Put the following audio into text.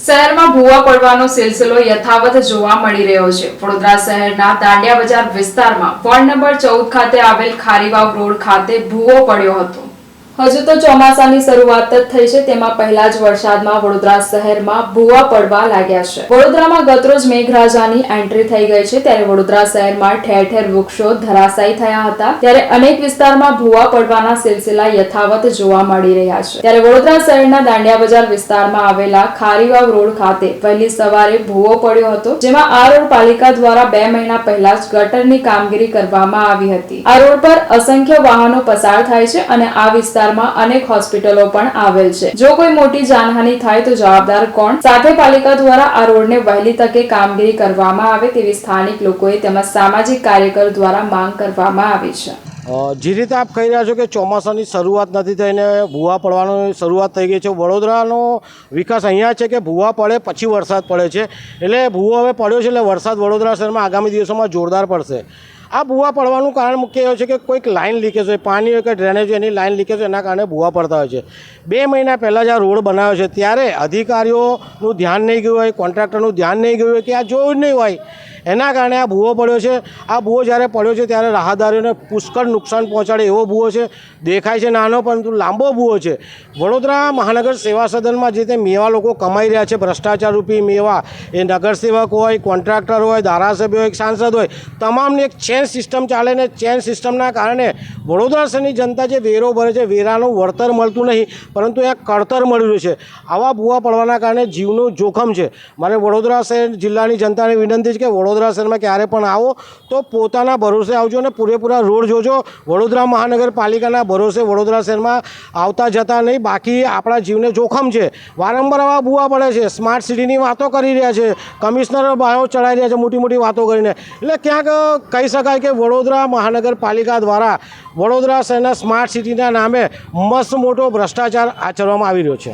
શહેરમાં ભૂવા પડવાનો સિલસિલો યથાવત જોવા મળી રહ્યો છે। વડોદરા શહેરના દાંડિયા બજાર વિસ્તારમાં વોર્ડ નંબર 14 ખાતે આવેલ ખારીવાવ રોડ ખાતે ભૂવો પડ્યો હતો। હજુ તો ચોમાસાની શરૂઆત જ થઈ છે, તેમાં પહેલા જ વરસાદમાં વડોદરા શહેરમાં ભૂવા પડવા લાગ્યા છે। વડોદરામાં ગતરોજ મેઘરાજાની એન્ટ્રી થઈ ગઈ છે, ત્યારે વડોદરા શહેરમાં ઠેર ઠેર વૃક્ષો ધરાશાયી થયા હતા, ત્યારે અનેક વિસ્તારમાં ભૂવા પડવાના સિલસિલા યથાવત જોવા મળી રહ્યા છે। ત્યારે વડોદરા શહેરના દાંડિયા બજાર વિસ્તારમાં આવેલા ખારીવાવ રોડ ખાતે વહેલી સવારે ભૂવો પડ્યો હતો, જેમાં આ રોડ પાલિકા દ્વારા 2 મહિના પહેલા જ ગટરની કામગીરી કરવામાં આવી હતી। આ રોડ પર અસંખ્ય વાહનો પસાર થાય છે અને આ વિસ્તાર અનેક હોસ્પિટલો પણ આવેલ છે। જો કોઈ મોટી જાનહાનિ થાય તો જવાબદાર કોણ? સાથે પાલિકા દ્વારા આ રોડને વહેલી તકે કામગીરી કરવામાં આવે તેવી સ્થાનિક લોકોએ તેમજ સામાજિક કાર્યકર દ્વારા માંગ કરવામાં આવી છે। જે રીતે આપ કહી રહ્યા છો કે ચોમાસાની શરૂઆત નથી થઈને ભૂવા પડવાની શરૂઆત થઈ ગઈ છે। વડોદરાનો વિકાસ અહીંયા છે કે ભૂવા પડે પછી વરસાદ પડે છે, એટલે ભૂવો હવે પડ્યો છે એટલે વરસાદ વડોદરા શહેરમાં આગામી દિવસોમાં જોરદાર પડશે। આ ભૂવા પડવાનું કારણ મુખ્ય એ છે કે કોઈક લાઇન લીકેજ હોય, પાણી હોય કે ડ્રેનેજ હોય, એની લાઇન લીકેજ હોય, એના કારણે ભૂવા પડતા હોય છે। 2 મહિના પહેલાં જ આ રોડ બનાવ્યો છે, ત્યારે અધિકારીઓનું ધ્યાન નહીં ગયું હોય, કોન્ટ્રાક્ટરનું ધ્યાન નહીં ગયું હોય કે આ જોયું જ નહીં હોય, એના કારણે આ ભૂવો પડ્યો છે। આ ભૂવો જ્યારે પડ્યો છે ત્યારે રાહદારીઓને પુષ્કળ નુકસાન પહોંચાડે એવો ભૂવો છે। દેખાય છે નાનો પરંતુ લાંબો ભૂવો છે। વડોદરા મહાનગર સેવા સદનમાં જે તે મેવા લોકો કમાઈ રહ્યા છે, ભ્રષ્ટાચાર રૂપી મેવા, એ નગરસેવક હોય, કોન્ટ્રાક્ટર હોય, ધારાસભ્ય હોય, સાંસદ હોય, તમામની એક ચેન સિસ્ટમ ચાલે ને ચેન સિસ્ટમના કારણે વડોદરા શહેરની જનતા જે વેરો ભરે છે, વેરાનું વળતર મળતું નહીં પરંતુ એક કળતર મળી રહ્યું છે। આવા ભૂવા પડવાના કારણે જીવનું જોખમ છે। મારે વડોદરા શહેર જિલ્લાની જનતાને વિનંતી છે કે વડોદરા શહેરમાં ક્યારે પણ આવો તો પોતાના ભરોસે આવજો અને પૂરેપૂરા રોડ જોજો। વડોદરા મહાનગરપાલિકાના ભરોસે વડોદરા શહેરમાં આવતા જતા નહીં, બાકી આપણા જીવને જોખમ છે। વારંવાર આવા ભૂવા પડે છે, સ્માર્ટ સિટીની વાતો કરી રહ્યા છે, કમિશનર બાયો ચડાવી રહ્યા છે મોટી મોટી વાતો કરીને, એટલે ક્યાંક કહી શકાય કે વડોદરા મહાનગરપાલિકા દ્વારા વડોદરા શહેરના સ્માર્ટ સિટીના નામે મસ્ત મોટો ભ્રષ્ટાચાર આચરવામાં આવી રહ્યો છે।